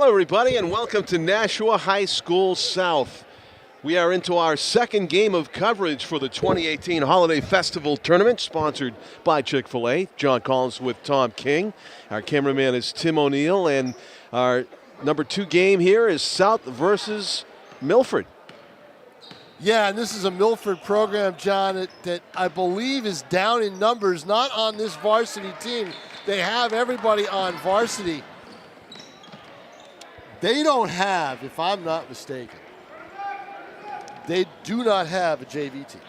everybody, and welcome to Nashua High School South. We are into our second game of coverage for the 2018 Holiday Festival Tournament, sponsored by Chick-fil-A. John Collins with Tom King. Our cameraman is Tim O'Neill, and our number 2 game here is South versus Milford. Yeah, and this is a Milford program, John, that I believe is down in numbers, not on this varsity team. They have everybody on varsity. They don't have, if I'm not mistaken, they do not have a JV team.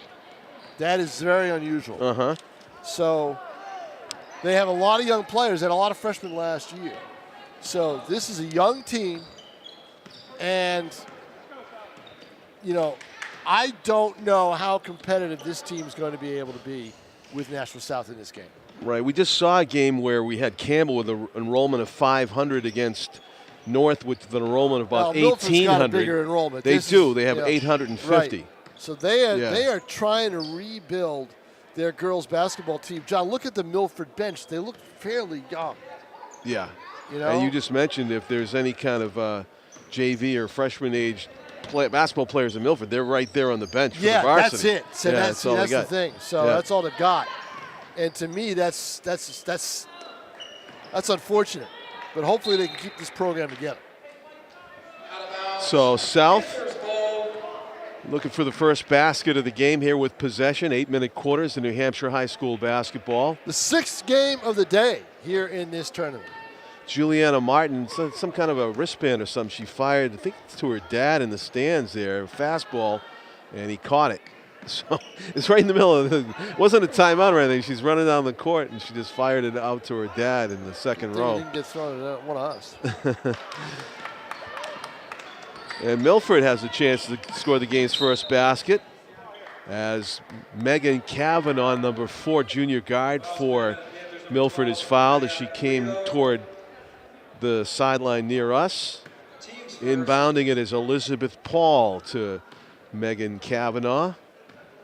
That is very unusual. So they have a lot of young players. They had a lot of freshmen last year. So this is a young team, and, you know, I don't know how competitive this team is going to be able to be with Nashua South in this game. Right, we just saw a game where we had Campbell with an enrollment of 500 against North with an enrollment of about 1,800. Milford's got a bigger enrollment. They do. They have 850. Right. So they are trying to rebuild their girls basketball team. John, look at the Milford bench. They look fairly young. Yeah. You know? And you just mentioned if there's any kind of JV or freshman age basketball players in Milford, they're right there on the bench for the varsity. That's it. So that's the thing. So that's all they've got. And to me, that's unfortunate. But hopefully they can keep this program together. So South looking for the first basket of the game here with possession. 8-minute quarters in New Hampshire high school basketball. The 6th game of the day here in this tournament. Juliana Martin, some kind of a wristband or something she fired, I think to her dad in the stands there, fastball, and he caught it. So it's right in the middle of it wasn't a timeout or anything. She's running down the court and she just fired it out to her dad in the second row. Didn't get thrown at one of us. And Milford has a chance to score the game's first basket as Megan Kavanaugh, number 4 junior guard for Milford, is fouled as she came toward the sideline near us. Inbounding it is Elizabeth Paul to Megan Kavanaugh,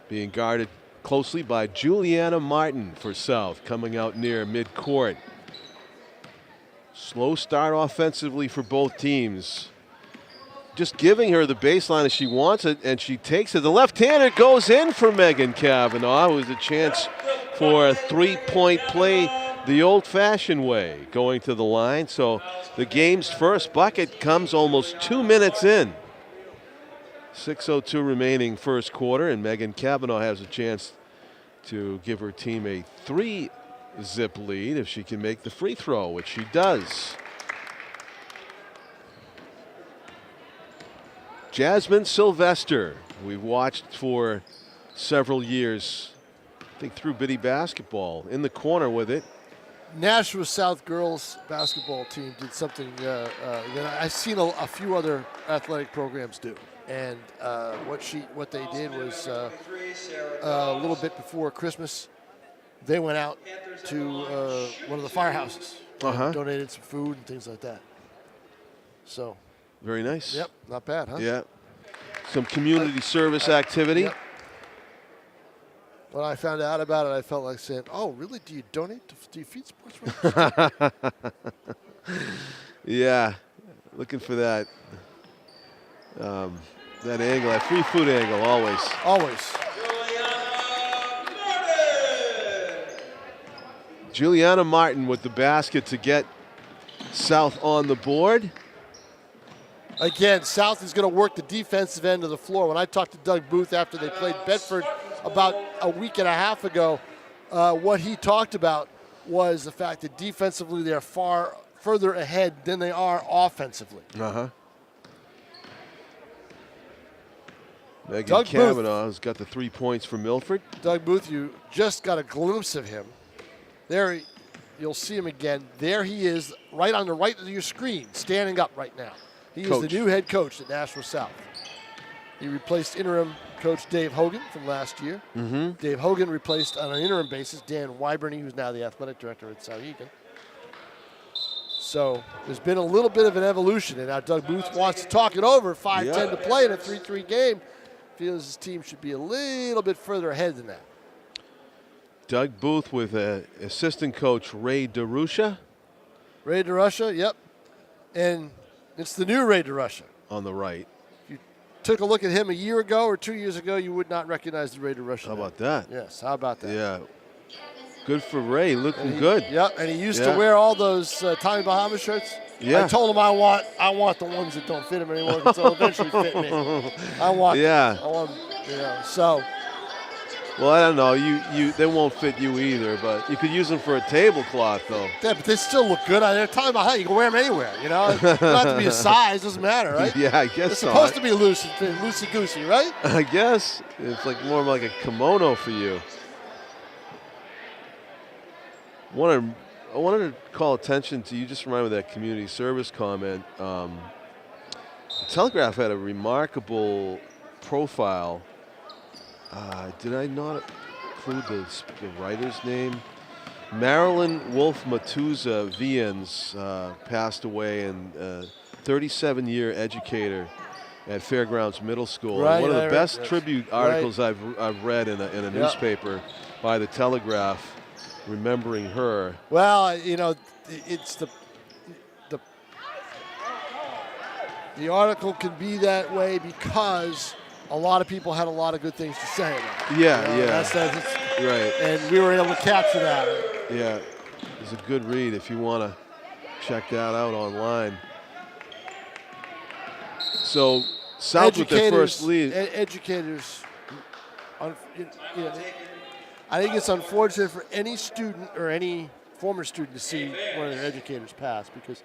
being guarded closely by Juliana Martin for South, coming out near midcourt. Slow start offensively for both teams. Just giving her the baseline as she wants it, and she takes it. The left-hander goes in for Megan Kavanaugh, who has a chance for a 3-point play the old-fashioned way, going to the line. So the game's first bucket comes almost 2 minutes in. 6:02 remaining first quarter, and Megan Kavanaugh has a chance to give her team a 3-zip lead if she can make the free throw, which she does. Jasmine Sylvester, we've watched for several years, I think through Biddy basketball, in the corner with it. Nashua South girls basketball team did something that I've seen a few other athletic programs do. And what they did was a little bit before Christmas, they went out to one of the firehouses, donated some food and things like that. So very nice. Yep, not bad, huh? Yeah, some community service activity. Yep. When I found out about it, I felt like saying, "Oh, really? Do you donate to feed sports?" Yeah, looking for that. That angle, that free food angle, always. Always. Juliana Martin with the basket to get South on the board. Again, South is going to work the defensive end of the floor. When I talked to Doug Booth after they played Bedford about a week and a half ago, what he talked about was the fact that defensively they're far further ahead than they are offensively. Megan Kavanaugh has got the 3 points for Milford. Doug Booth, you just got a glimpse of him. There, you'll see him again. There he is, right on the right of your screen, standing up right now. He is the new head coach at Nashua South. He replaced interim coach Dave Hogan from last year. Dave Hogan replaced on an interim basis Dan Wyburny, who's now the athletic director at Souhegan. So there's been a little bit of an evolution, and now Doug Booth wants to talk it over. 5:10 to play in a 3-3 game. Feels his team should be a little bit further ahead than that. Doug Booth with assistant coach Ray DeRusha. Ray DeRusha, yep. And It's the new Ray DeRusha. on the right. You took a look at him a year ago or 2 years ago, you would not recognize the Ray DeRusha. How about that? Yes, how about that? Yeah. Good for Ray, looking good. Yep, and he used to wear all those Tommy Bahama shirts. Yeah. I told him I want the ones that don't fit him anymore because they'll eventually fit me. I want them. I want, so. Well, I don't know. They won't fit you either, but you could use them for a tablecloth, though. Yeah, but they still look good. They're talking about how you can wear them anywhere. You know, it doesn't have to be a size. Doesn't matter, right? Yeah, I guess it's supposed to be loosey goosey, right? I guess it's like more like a kimono for you. I wanted to call attention to, you just reminded me of that community service comment. The Telegraph had a remarkable profile. Did I not include the writer's name? Marilyn Wolf Matuza Vians passed away, and 37-year educator at Fairgrounds Middle School. Right, one of the best yes. tribute articles I've read in a newspaper by the Telegraph, remembering her. Well, it's the article can be that way because a lot of people had a lot of good things to say about it. Yeah. That's right. And we were able to capture that. Yeah, it's a good read if you want to check that out online. So South with their first lead. Educators, I think it's unfortunate for any student or any former student to see one of their educators pass because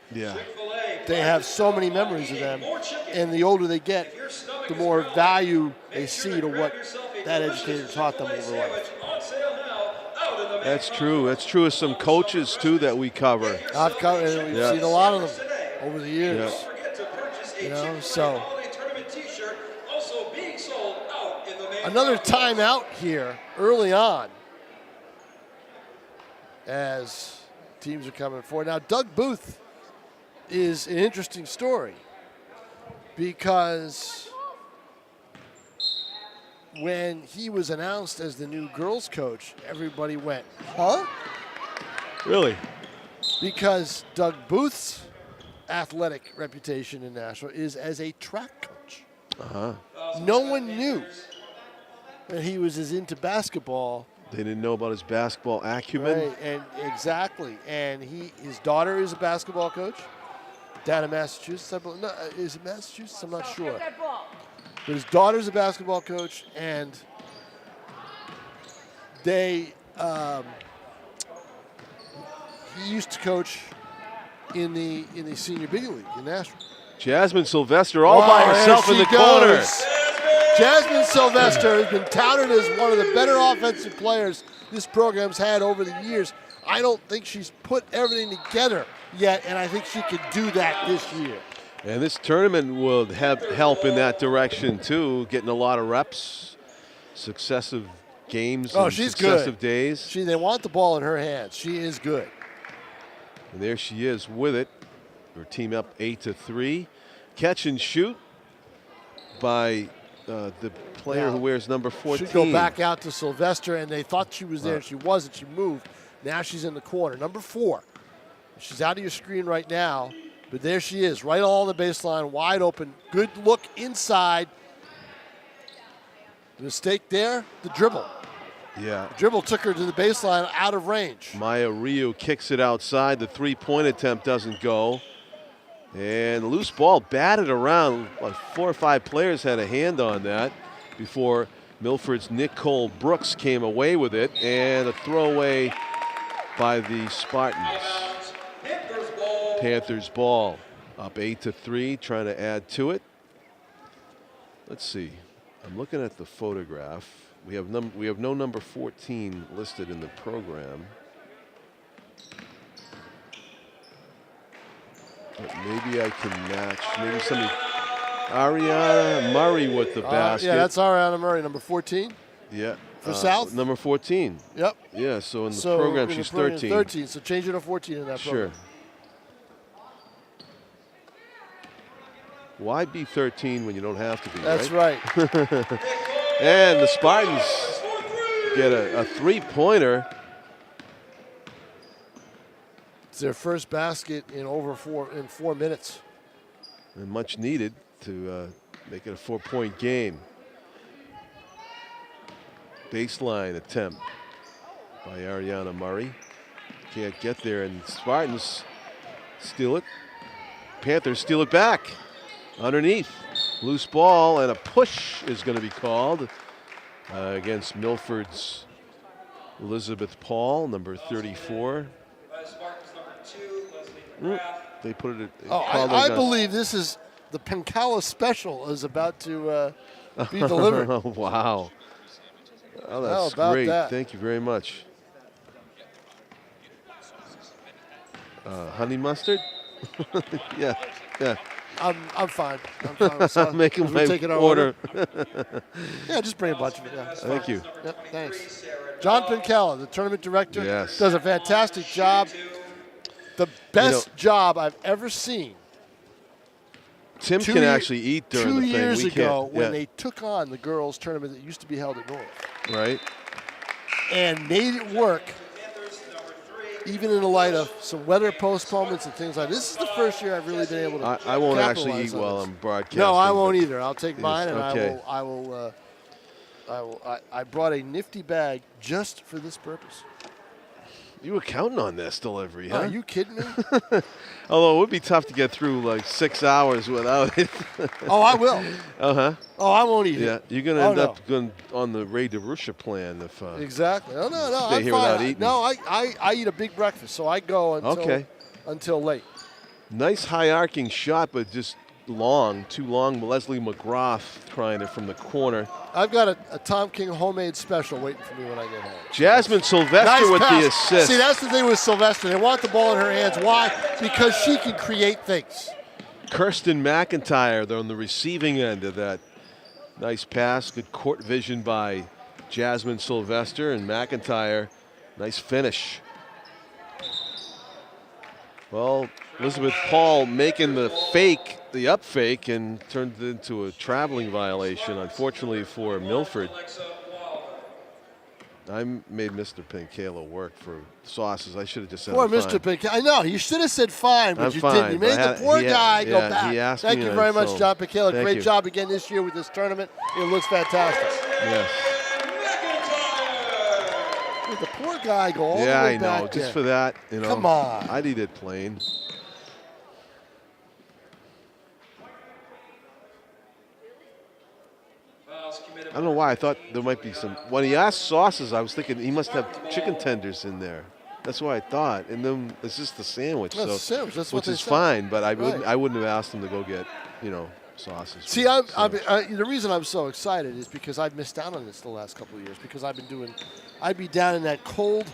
they have so many memories of them, and the older they get, the more value they see to what that educator taught them over life. That's true. That's true of some coaches too that we cover. I've covered, and we've seen a lot of them over the years. So another timeout here early on as teams are coming forward. Now, Doug Booth is an interesting story because when he was announced as the new girls coach, everybody went, huh? Really? Because Doug Booth's athletic reputation in Nashua is as a track coach. No one knew that he was as into basketball. They didn't know about his basketball acumen. Right, and exactly. And his daughter is a basketball coach down in Massachusetts. No, is it Massachusetts? I'm not sure. But his daughter's a basketball coach, and he used to coach in the senior big league in Nashua. Jasmine Sylvester all by herself in the corner. Jasmine Sylvester has been touted as one of the better offensive players this program's had over the years. I don't think she's put everything together yet, and I think she could do that this year. And this tournament will have help in that direction too, getting a lot of reps, successive games, and she's successive good. days. They want the ball in her hands. She is good. And there she is with it. Her team up 8-3. Catch and shoot by the player who wears number 14. Should go back out to Sylvester, and they thought she was there. She wasn't. She moved. Now she's in the corner. Number 4. She's out of your screen right now, but there she is, right along the baseline, wide open. Good look inside. The mistake there, the dribble. Yeah. The dribble took her to the baseline out of range. Maya Ryu kicks it outside. The three-point attempt doesn't go. And the loose ball batted around. Like 4 or 5 players had a hand on that before Milford's Nicole Brooks came away with it. And a throwaway by the Spartans. Panthers ball. Up 8-3, trying to add to it. Let's see. I'm looking at the photograph. We have no number 14 listed in the program. But maybe I can match. Maybe somebody. Ariana Murray with the basket. Yeah, that's Ariana Murray, number 14. Yeah. For South? Number 14. Yep. Yeah, so in the program she's 13. 13, so change it to 14 in that program. Sure. Why be 13 when you don't have to be, That's right. And the Spartans get a three-pointer. It's their first basket in over 4 minutes. and much needed to make it a 4-point game. Baseline attempt by Ariana Murray. Can't get there, and Spartans steal it. Panthers steal it back. Underneath. Loose ball, and a push is going to be called against Milford's Elizabeth Paul, number 34. They put it. I believe this is the Pencala special is about to be delivered. Oh, wow. Oh, that's great. Thank you very much. Honey mustard? Yeah. I'm fine. I'm making my order. Yeah, just bring a bunch of it. Yeah, Thank you. Yep, thanks. John Pencala, the tournament director, yes, does a fantastic job. The best job I've ever seen. Tim can actually eat during the thing. 2 years ago, when they took on the girls' tournament that used to be held at North. Right. And made it work, even in the light of some weather postponements and things like that. This is the first year I've really been able to I won't actually eat while I'm broadcasting. No, I won't either. I'll take mine, and okay. I brought a nifty bag just for this purpose. You were counting on this delivery, huh? Are you kidding me? Although it would be tough to get through like 6 hours without it. Oh, I will. Uh-huh. Oh, I won't eat it. Yeah, you're going to end up going on the Ray DeRusha plan if exactly. No, stay I'm here fine. without eating. No, I eat a big breakfast, so I go until late. Nice high arcing shot, but just too long. Leslie McGrath trying it from the corner. I've got a Tom King homemade special waiting for me when I get home. Jasmine Sylvester nice with pass. the assist. See, that's the thing with Sylvester. They want the ball in her hands. Why? Because she can create things. Kirsten McIntyre, they're on the receiving end of that nice pass. Good court vision by Jasmine Sylvester, and McIntyre, nice finish. Well, Elizabeth Paul making the fake, the up fake, and turned it into a traveling violation, unfortunately for Milford. I made Mr. Pencala work for sauces. I should have just said Poor fine. Mr. Pencala. I know. You should have said fine, but I'm you fine, didn't. You made the poor guy go back. He asked Thank me, you very much, John Pencala. Thank Great you. job again this year with this tournament. It looks fantastic. Yes. Did the poor guy go all the way Yeah, I back know. Just there? for that, Come on. I'd eat it plain. I don't know why. I thought there might be some. When he asked sauces, I was thinking he must have chicken tenders in there. That's what I thought. And then it's just the sandwich. That's a sandwich. That's what which they is said. fine, but I Right. wouldn't have asked him to go get, sauces. See, the reason I'm so excited is because I've missed out on this the last couple of years because I'd be down in that cold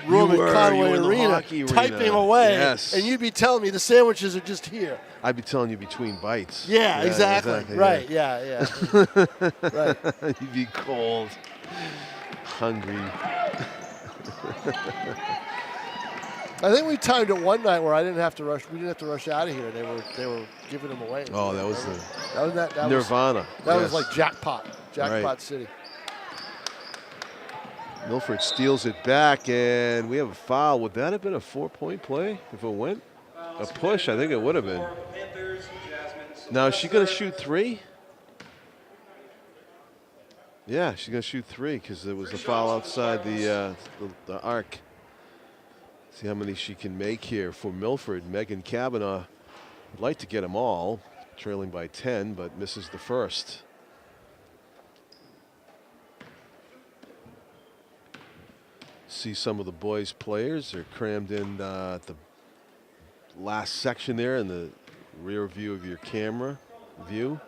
room You at were Conway in the Arena, hockey arena. typing away, Yes. and you'd be telling me the sandwiches are just here. I'd be telling you between bites. Yeah, exactly. Right, yeah. Right. You'd be cold, hungry. I think we timed it one night where I didn't have to rush. We didn't have to rush out of here. They were giving them away. Oh, that was that Nirvana. That Yes. was like jackpot Right. city. Milford steals it back, and we have a foul. Would that have been a 4-point play if it went? A push, I think it would have been. Now, is she going to shoot three? Yeah, she's going to shoot three because there was a foul outside the arc. See how many she can make here for Milford. Megan Kavanaugh would like to get them all, trailing by 10, but misses the first. See some of the boys' players are crammed in at the last section there in the rear view of your camera view.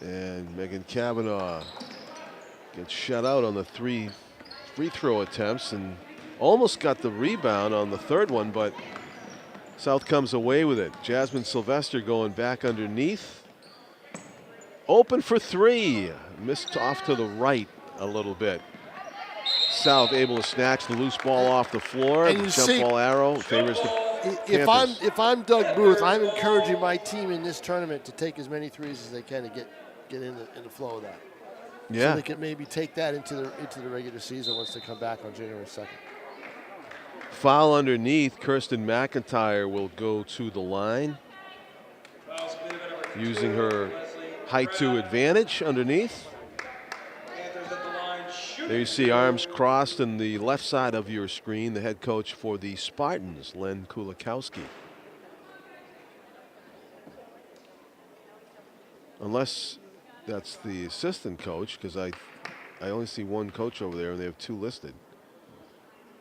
And Megan Kavanaugh gets shut out on the 3 free throw attempts and almost got the rebound on the third one, but South comes away with it. Jasmine Sylvester going back underneath. Open for three. Missed off to the right a little bit. South able to snatch the loose ball off the floor. And The you jump see, ball arrow favors the Panthers. if I'm Doug Booth, I'm encouraging my team in this tournament to take as many threes as they can to get in the flow of that. So they can maybe take that into the regular season once they come back on January 2nd. Foul underneath. Kirsten McIntyre will go to the line, using her height to advantage underneath. There you see arms crossed on the left side of your screen, the head coach for the Spartans, Len Kulikowski. Unless that's the assistant coach, because I only see one coach over there and they have two listed.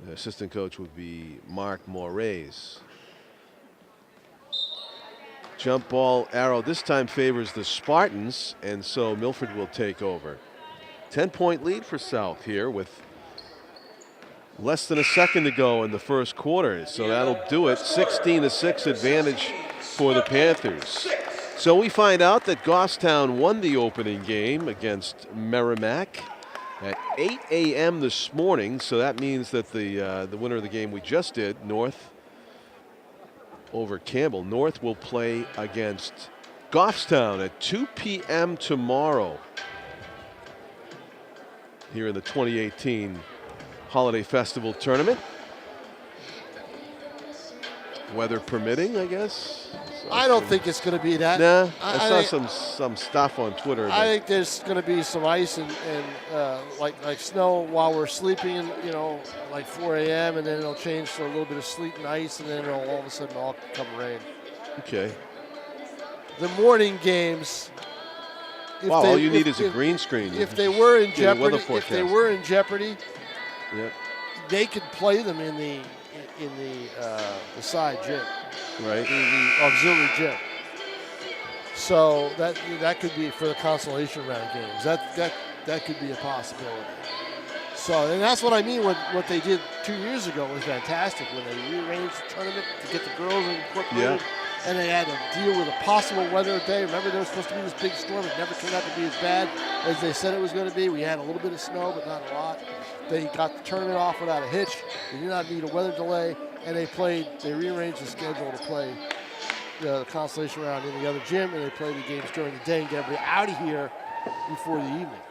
The assistant coach would be Mark Moraes. Jump ball arrow this time favors the Spartans, and so Milford will take over. 10-point lead for South here with less than a second to go in the first quarter. So that'll do it. 16-6 advantage for the Panthers. So we find out that Goffstown won the opening game against Merrimack at 8 a.m. this morning. So that means that the winner of the game we just did, North over Campbell, North will play against Goffstown at 2 p.m. tomorrow here in the 2018 Holiday Festival Tournament. Weather permitting, I guess. I don't think it's going to be that. Nah, I saw some stuff on Twitter. I think there's going to be some ice and like snow while we're sleeping, like 4 a.m. and then it'll change to a little bit of sleet and ice, and then it'll all of a sudden all come rain. Okay. The morning games. All you need is a green screen. If they were in jeopardy, they could play them in the side gym, right? The auxiliary gym. So that could be for the consolation round games. That could be a possibility. So, and that's what I mean. What they did 2 years ago was fantastic when they rearranged the tournament to get the girls incorporated. Yeah. And they had to deal with a possible weather day. Remember, there was supposed to be this big storm. It never turned out to be as bad as they said it was going to be. We had a little bit of snow, but not a lot. They got the tournament off without a hitch. They did not need a weather delay. And they rearranged the schedule to play the consolation round in the other gym. And they played the games during the day and get everybody out of here before the evening.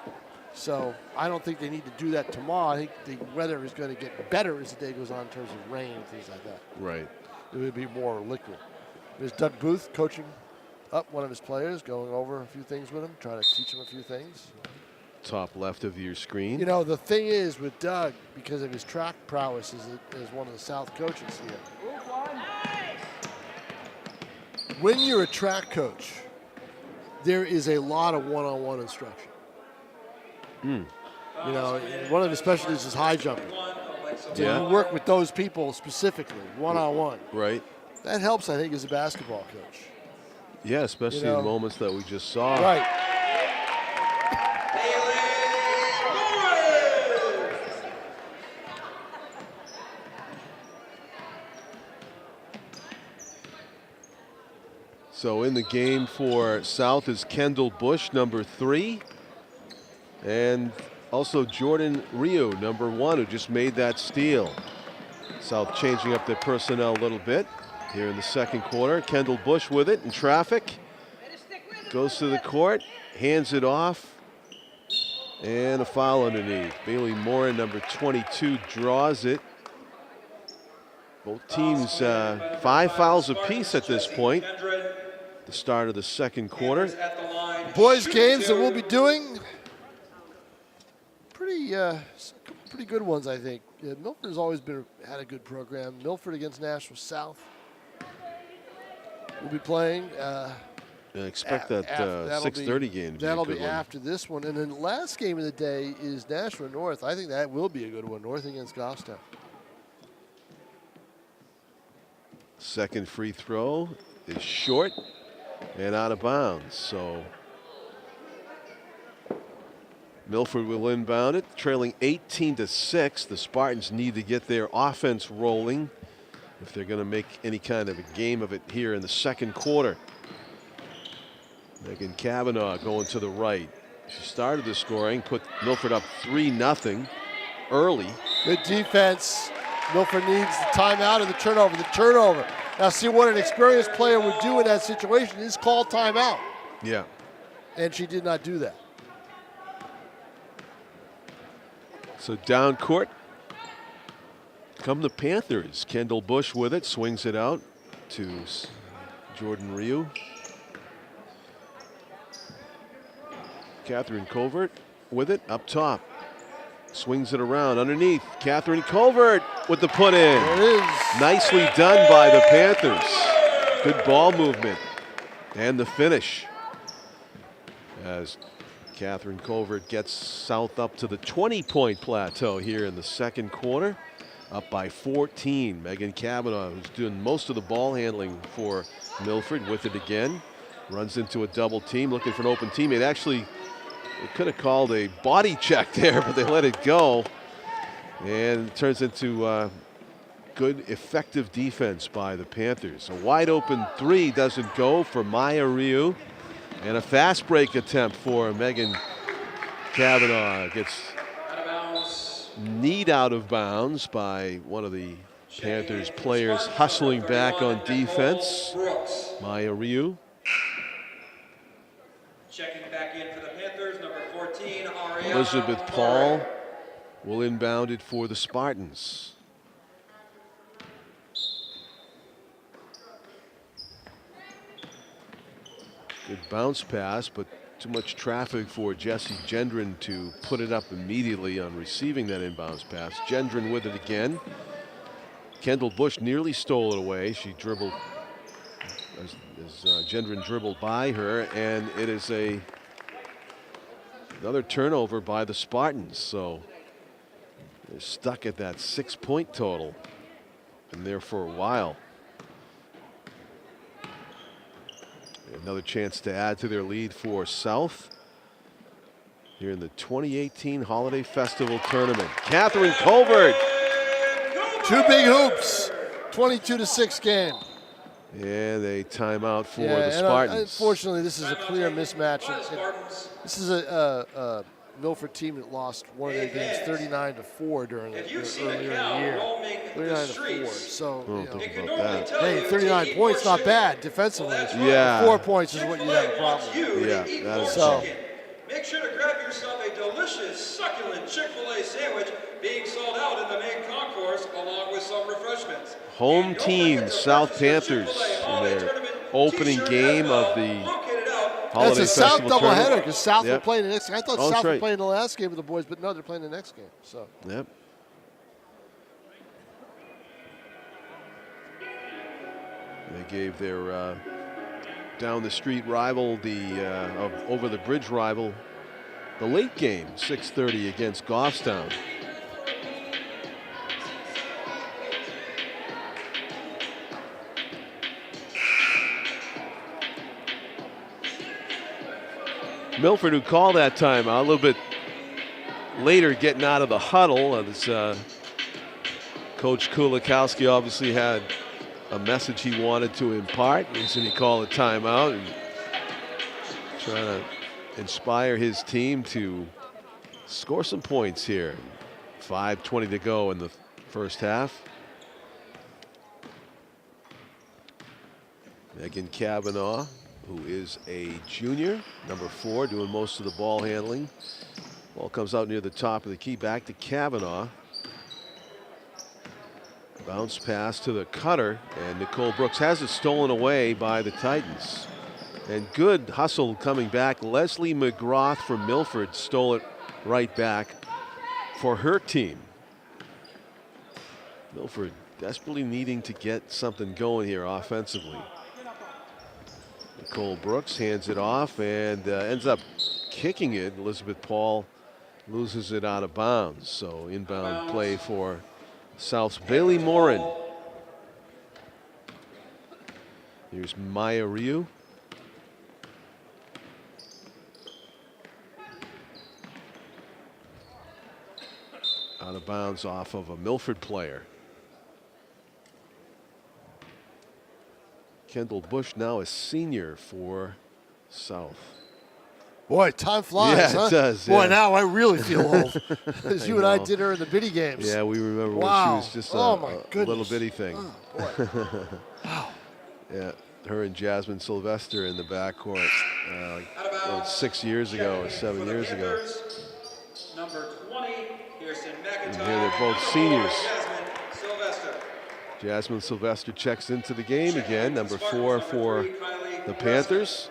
So I don't think they need to do that tomorrow. I think the weather is going to get better as the day goes on in terms of rain and things like that. Right. It would be more liquid. There's Doug Booth coaching up one of his players, going over a few things with him, trying to teach him a few things. Top left of your screen. The thing is with Doug, because of his track prowess as one of the South coaches here. When you're a track coach, there is a lot of one-on-one instruction. One of his specialties is high jumping. So you work with those people specifically, one-on-one. Right. That helps, I think, as a basketball coach. Yeah, especially in moments that we just saw. Right. So in the game for South is Kendall Bush, number 3. And also Jordan Rio, number 1, who just made that steal. South changing up their personnel a little bit here in the second quarter. Kendall Bush with it in traffic. Goes to the court, hands it off. And a foul underneath. Bailey Morin, number 22, draws it. Both teams 5 fouls apiece at this point. The start of the second quarter. Boys games that we'll be doing. Pretty good ones, I think. Milford has always had a good program. Milford against Nashua South. We'll be playing. I expect that 6:30 game to be that'll a good be one. After this one. And then the last game of the day is Nashua North. I think that will be a good one. North against Goffstown. Second free throw is short and out of bounds. So Milford will inbound it, trailing 18-6. The Spartans need to get their offense rolling if they're going to make any kind of a game of it here in the second quarter. Megan Kavanaugh going to the right. She started the scoring, put Milford up 3-0 early. Good defense. Milford needs the timeout and the turnover. Now see what an experienced player would do in that situation is call timeout. Yeah. And she did not do that. So down court come the Panthers. Kendall Bush with it, swings it out to Jordan Ryu. Catherine Covert with it up top. Swings it around underneath. Catherine Covert with the put in. There it is. Nicely done by the Panthers. Good ball movement. And the finish. As Catherine Covert gets South up to the 20-point plateau here in the second quarter. Up by 14. Megan Kavanaugh, who's doing most of the ball handling for Milford, with it again. Runs into a double team, looking for an open teammate. Actually, they could have called a body check there, but they let it go. And it turns into good, effective defense by the Panthers. A wide open three doesn't go for Maya Ryu. And a fast break attempt for Megan Kavanaugh. Gets kneed out of bounds by one of the Panthers players hustling back on defense. Maya Ryu. Checking back in for the Panthers, number 14, Elizabeth Paul will inbound it for the Spartans. Good bounce pass, but too much traffic for Jessie Gendron to put it up immediately on receiving that inbounds pass. Gendron with it again. Kendall Bush nearly stole it away. She dribbled as Gendron dribbled by her, and it is another turnover by the Spartans. So they're stuck at that 6-point total, and there for a while. Another chance to add to their lead for South here in the 2018 Holiday Festival Tournament. Catherine Covert. 2 big hoops. 22-6 game. And a timeout for the Spartans. Unfortunately, this is a clear mismatch. This is a Milford team that lost one of their games 39-4 during earlier in the year. 39-4. So, hey, 39 points not bad defensively. Yeah. 4 points is what you have a problem with. Yeah, that is so. Make sure to grab yourself a delicious, succulent Chick-fil-A sandwich being sold out in the main concourse along with some refreshments. Home team, South Panthers, in their opening game of the Holiday That's a South Festival doubleheader because South will play the next game. I thought South right. would play in the last game with the boys, but no, they're playing the next game. So. Yep. They gave their down the street rival, over the bridge rival, the late game, 6:30 against Goffstown. Milford, who called that timeout, a little bit later getting out of the huddle. Coach Kulikowski obviously had a message he wanted to impart. Reason he called a timeout and trying to inspire his team to score some points here. 5:20 to go in the first half. Megan Kavanaugh, who is a junior, number 4, doing most of the ball handling. Ball comes out near the top of the key, back to Kavanaugh. Bounce pass to the cutter, and Nicole Brooks has it stolen away by the Titans. And good hustle coming back. Leslie McGrath from Milford stole it right back for her team. Milford desperately needing to get something going here offensively. Nicole Brooks hands it off and ends up kicking it. Elizabeth Paul loses it out of bounds. So inbound play for South's Bailey Morin. Here's Maya Ryu. Out of bounds off of a Milford player. Kendall Bush now a senior for South. Boy, time flies, yeah, huh? It does. Boy, yeah. now I really feel old. As you and I did her in the bitty games. Yeah, we remember wow. when she was just a little bitty thing. Oh, wow. Yeah, her and Jasmine Sylvester in the backcourt 6 years ago or 7 years ago. Number 20, Kirsten Here they're both seniors. Jasmine Sylvester. Jasmine Sylvester checks into the game again, number 4 for the Panthers.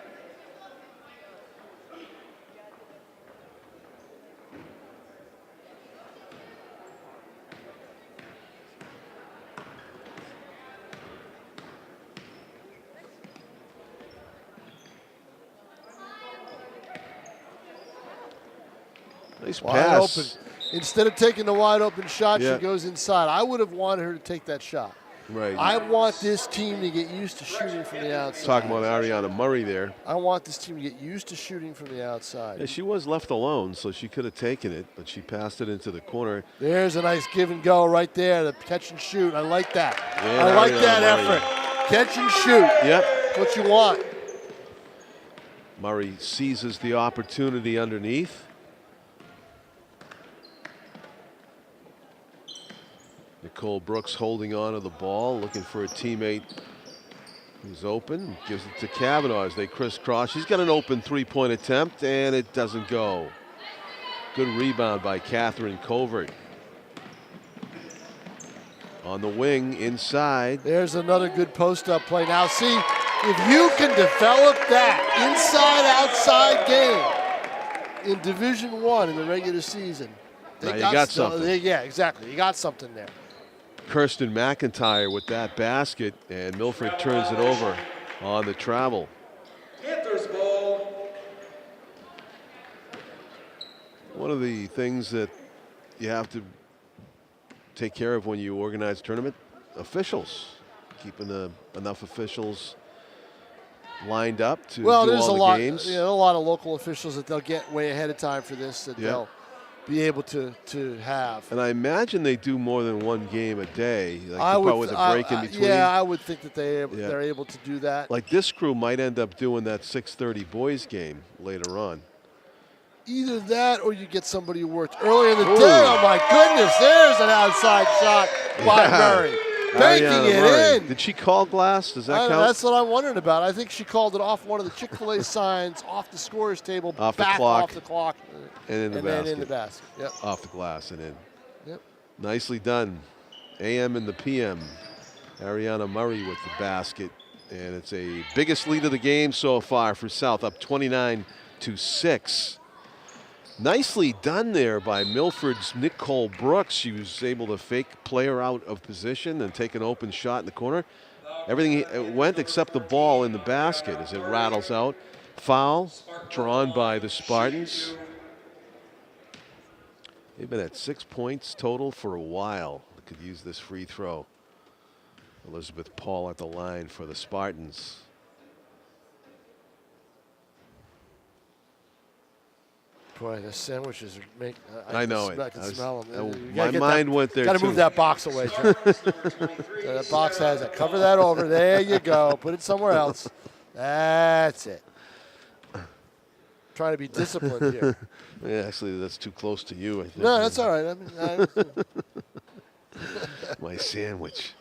Nice Wide pass. open. Instead of taking the wide open shot, Yeah. she goes inside. I would have wanted her to take that shot. Right. I want this team to get used to shooting from the outside. Talking about Ariana Murray there. I want this team to get used to shooting from the outside. Yeah, she was left alone, so she could have taken it, but she passed it into the corner. There's a nice give and go right there. The catch and shoot. I like that. Yeah, I like Ariana that Murray. effort. Catch and shoot. Yep. What you want. Murray seizes the opportunity underneath. Nicole Brooks holding on to the ball, looking for a teammate who's open. Gives it to Kavanaugh as they crisscross. She's got an open three-point attempt, and it doesn't go. Good rebound by Catherine Covert. On the wing, inside. There's another good post-up play. Now, see, if you can develop that inside-outside game in Division I in the regular season, Now you got something. Yeah, exactly. You got something there. Kirsten McIntyre with that basket, and Milford turns it over on the travel. Panthers ball. One of the things that you have to take care of when you organize a tournament, officials. Keeping enough officials lined up to do all the games. A lot of local officials that they'll get way ahead of time for this that Yeah. they'll be able to have. And I imagine they do more than one game a day, like with a break in between. Yeah, I would think that they're able to do that. Like this crew might end up doing that 6:30 boys game later on. Either that or you get somebody who worked earlier in the day. Oh, my goodness. There's an outside shot by Murray. Banking Ariana it Murray. in. Did she call glass? Does that count? That's what I'm wondering about. I think she called it off one of the Chick-fil-A signs, off the scorer's table, Off the back clock. off the clock, And in the then basket. in the basket. Yep. Off the glass and in. Yep. Nicely done. AM and the PM. Ariana Murray with the basket. And it's a biggest lead of the game so far for South, up 29-6. Nicely done there by Milford's Nicole Brooks. She was able to fake player out of position and take an open shot in the corner. Everything went except the ball in the basket as it rattles out. Foul drawn by the Spartans. They've been at 6 points total for a while. They could use this free throw. Elizabeth Paul at the line for the Spartans. Boy, the sandwiches make. I know it. I can smell them. My mind went there, Got to too. move that box away, Joe. That box has it. Cover that over. There you go. Put it somewhere else. That's it. Trying to be disciplined here. Yeah, actually, that's too close to you, I think. No, that's all right. My sandwich.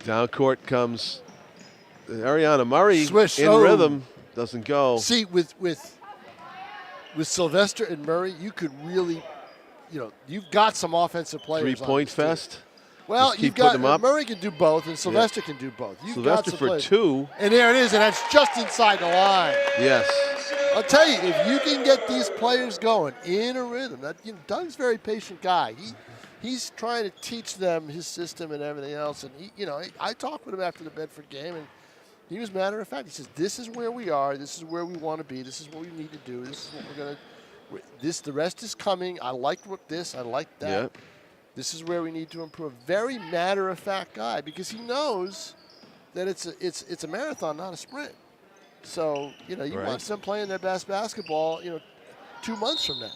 Down court comes Ariana Murray. Swish. In rhythm. Doesn't go. See, with Sylvester and Murray, you could really, you've got some offensive players. 3-point fest. Well, Just you've keep putting got them up. Murray can do both, and Sylvester can do both. You've got Sylvester some for players. 2. And there it is, and that's just inside the line. Yes. I'll tell you, if you can get these players going in a rhythm, Doug's a very patient guy. He's trying to teach them his system and everything else. And I talked with him after the Bedford game, and he was matter of fact. He says, "This is where we are. This is where we want to be. This is what we need to do. This is what we're gonna. The rest is coming. I like this. I like that. Yep. This is where we need to improve." Very matter of fact guy, because he knows that it's a marathon, not a sprint. So you want them playing their best basketball. 2 months from now.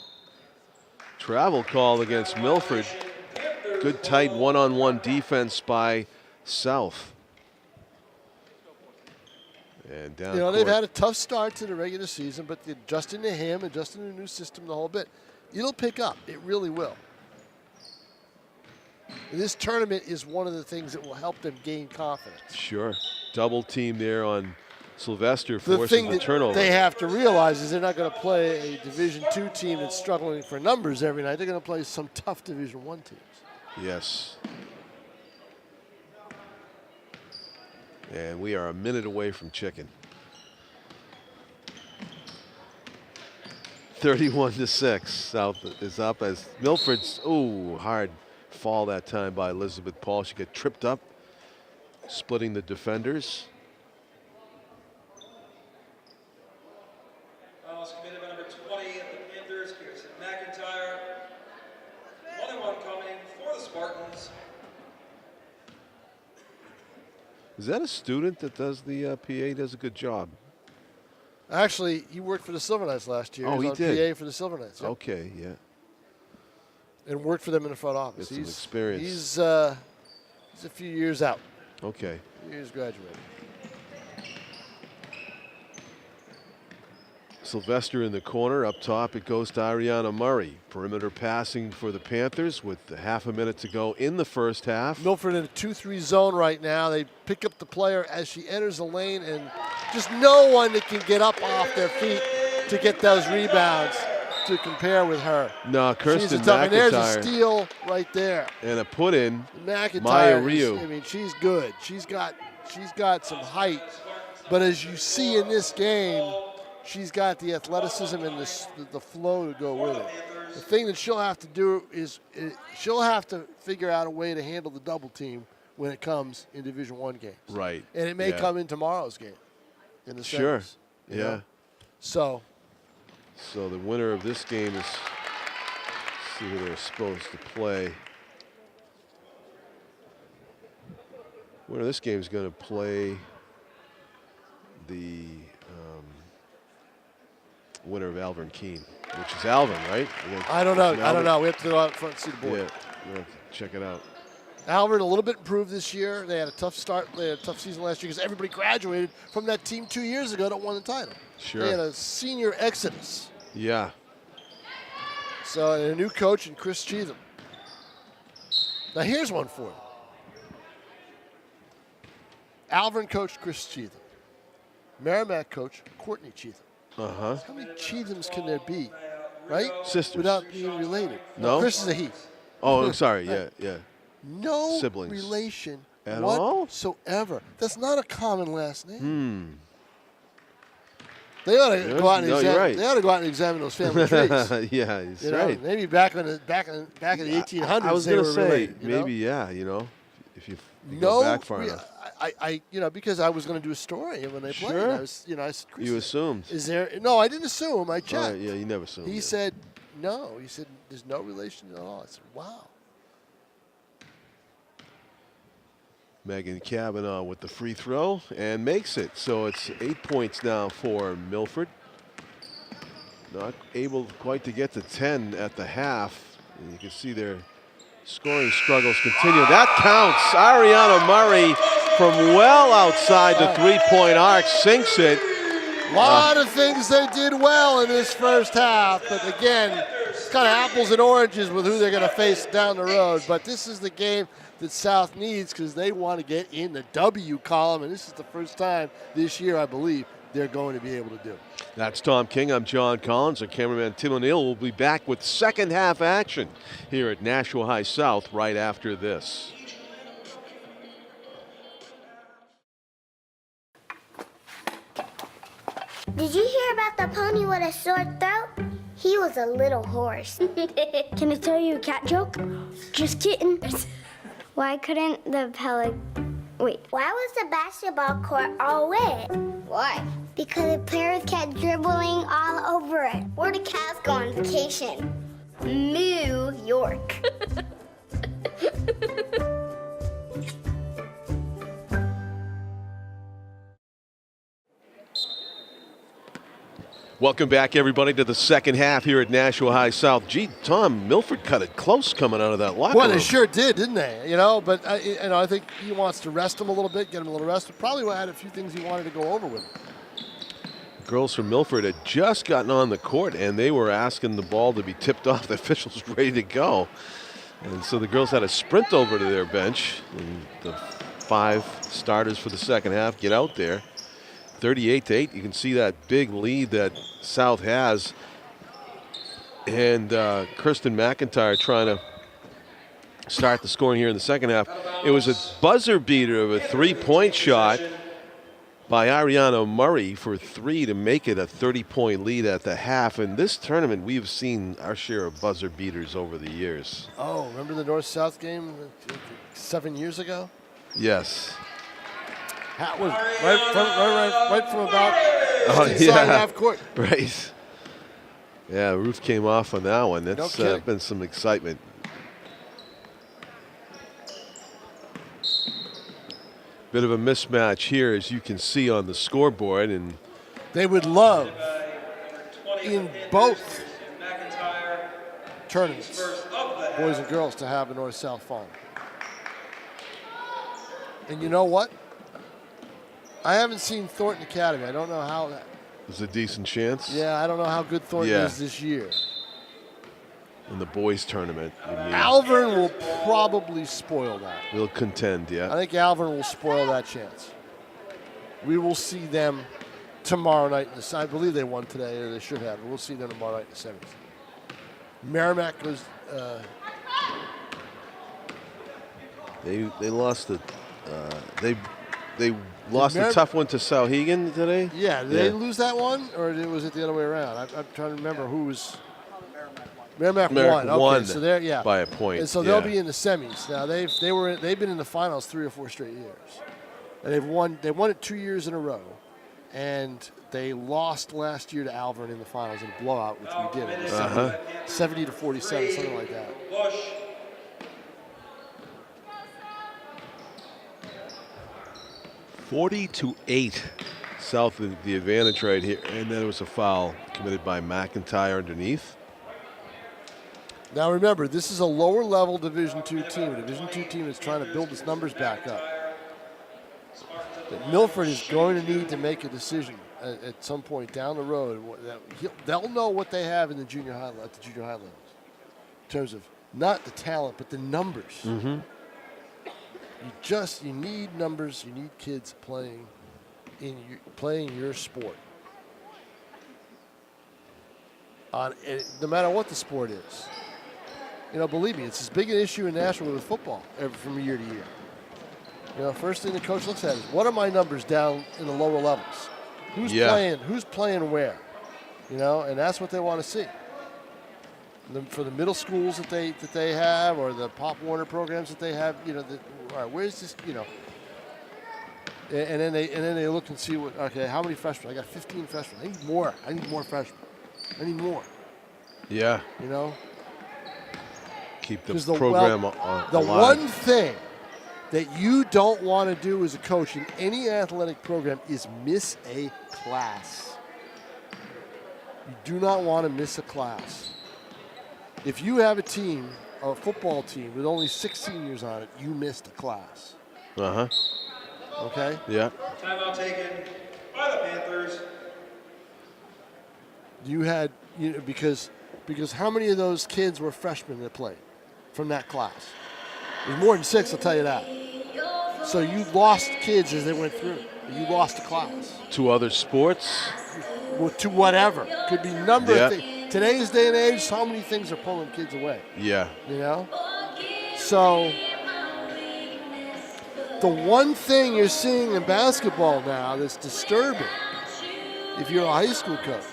Travel call against Milford. Good tight one-on-one defense by South. And down They've court. had a tough start to the regular season, but adjusting to him, adjusting to the new system, the whole bit, it'll pick up. It really will. And this tournament is one of the things that will help them gain confidence. Sure. Double team there on Sylvester The forces thing the that turnover. they have to realize is they're not going to play a Division II team that's struggling for numbers every night. They're going to play some tough Division I teams. Yes. And we are a minute away from chicken. 31-6. South is up as Milford's, hard fall that time by Elizabeth Paul. She got tripped up, splitting the defenders. Fouls committed by number 20 of the Panthers, Kirsten McIntyre. 21 coming for the Spartans. Is that a student that does the PA? He does a good job. Actually, he worked for the Silver Knights last year. Oh, he he was did? on PA for the Silver Knights. Yep. Okay, yeah. And worked for them in the front office. Get some experience. He's a few years out. Okay. He's graduating. Sylvester in the corner. Up top, it goes to Ariana Murray. Perimeter passing for the Panthers with half a minute to go in the first half. Milford in a 2-3 zone right now. They pick up the player as she enters the lane, and just no one that can get up off their feet to get those rebounds to compare with her. No, Kirsten She's a tough, and there's a McIntyre. steal right there. And a put in. McIntyre, Maya Ryu. I mean, she's good. She's got some height, but as you see in this game, she's got the athleticism and the flow to go with it. The thing that she'll have to do is she'll have to figure out a way to handle the double team when it comes in Division I games. Right. And it may come in tomorrow's game in the Sure. semis, Yeah. you know? So the winner of this game is, see who they're supposed to play. Winner of this game is going to play the winner of Alvin Keene, which is Alvin, right? I don't know. We have to go out front and see the board. Yeah, we'll have to check it out. Albert a little bit improved this year. They had a tough start. They had a tough season last year because everybody graduated from that team 2 years ago that won the title. Sure. They had a senior exodus. Yeah. So and a new coach in Chris Cheatham. Now here's one for you. Alvin coached Chris Cheatham. Merrimack coach Courtney Cheatham. Uh-huh. How many Cheathams can there be, right? Sisters. Without being related. No? Chris is a he. Oh, I'm sorry. Yeah. No Siblings. relation At all? whatsoever. That's not a common last name. They ought to go out and examine. Right. They ought to go out and examine those family trees. Yeah, he's You know, right. maybe back in the 1800s. I was they going to were say, related, you know? maybe, yeah, if you go No, back far enough. I because I was going to do a story when they played. Sure. I was, I said, Chris, You assumed. is there? No, I didn't assume. I checked. Oh, yeah, you never assumed. He said no. He said there's no relation at all. I said, wow. Megan Cavanaugh with the free throw and makes it. So it's 8 points now for Milford. Not able quite to get to 10 at the half. And you can see their scoring struggles continue. That counts. Ariana Murray from well outside the three-point arc sinks it. A lot of things they did well in this first half, but again, it's kind of apples and oranges with who they're going to face down the road. But this is the game that South needs because they want to get in the W column, and this is the first time this year, I believe, they're going to be able to do it. That's Tom King. I'm John Collins. Our cameraman Tim O'Neill will be back with second half action here at Nashua High South right after this. Did you hear about the pony with a sore throat? He was a little horse. Can I tell you a cat joke? Just kidding. Why couldn't the Why was the basketball court all wet? Why? Because the players kept dribbling all over it. Where do cats go on vacation? New York. Welcome back, everybody, to the second half here at Nashua High South. Gee, Tom, Milford cut it close coming out of that locker Well, room. they sure did, didn't they? But I think he wants to rest him a little bit, get him a little rest. Probably had a few things he wanted to go over with him. Girls from Milford had just gotten on the court, and they were asking the ball to be tipped off. The officials ready to go. And so the girls had to sprint over to their bench. And the 5 starters for the second half get out there. 38-8. You can see that big lead that South has. And Kristen McIntyre trying to start the scoring here in the second half. It was a buzzer beater of a 3-point shot by Ariana Murray for 3 to make it a 30-point lead at the half. In this tournament, we've seen our share of buzzer beaters over the years. Oh, remember the North-South game 7 years ago? Yes. That was right from about inside half court. Right. Yeah, roof came off on that one. That's been some excitement. Bit of a mismatch here, as you can see on the scoreboard, and they would love in both tournaments, boys and girls, to have a North-South final. And you know what? I haven't seen Thornton Academy. I don't know how that. There's a decent chance. Yeah, I don't know how good Thornton is this year. In the boys tournament. Alvern will probably spoil that. Will contend, yeah. I think Alvern will spoil that chance. We will see them tomorrow night. I believe they won today, or they should have. We'll see them tomorrow night in the semis. Merrimack was. They lost the. They lost a tough one to Sauhegan today. Yeah, did they lose that one, or was it the other way around? I'm trying to remember who was. Merrimack won. Okay, so they're by a point. And so they'll be in the semis. Now they've been in the finals 3 or 4 straight years, and they won it 2 years in a row, and they lost last year to Alvern in the finals in a blowout, which we did. It was 70-47, something like that. 40-8, South with the advantage right here, and then it was a foul committed by McIntyre underneath. Now remember, this is a lower level Division II team. A Division II team is trying to build its numbers back up. But Milford is going to need to make a decision at some point down the road. They'll know what they have in the junior high at the junior high levels, in terms of not the talent but the numbers. Mm-hmm. You need numbers. You need kids playing your sport. No matter what the sport is. You know, believe me, it's as big an issue in Nashua with football from year to year. You know, first thing the coach looks at is, what are my numbers down in the lower levels? Who's playing where? You know, and that's what they want to see. For the middle schools that they have, or the Pop Warner programs that they have, you know, all right, where's this, you know? And then they look and see how many freshmen? I got 15 freshmen. I need more. I need more freshmen. I need more. Yeah. You know? Keep the program alive. The one thing that you don't want to do as a coach in any athletic program is miss a class. You do not want to miss a class. If you have a football team with only 6 seniors on it, you missed a class. Uh-huh. Okay? Yeah. Timeout taken by the Panthers. Because how many of those kids were freshmen that played from that class? There's more than 6, I'll tell you that. So you lost kids as they went through. You lost a class. To other sports? Well, to whatever. Could be a number of things. Today's day and age, so many things are pulling kids away. Yeah. You know? So the one thing you're seeing in basketball now that's disturbing, if you're a high school coach,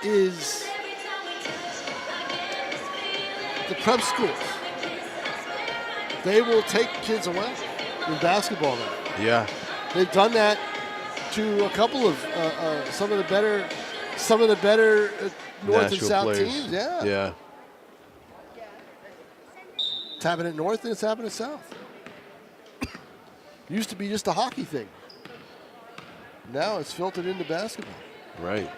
is the prep schools. They will take kids away in basketball now. Yeah. They've done that to a couple of some of the better North and South players. teams. Yeah. Yeah. It's happening at North and it's happening at South. Used to be just a hockey thing. Now it's filtered into basketball. Right.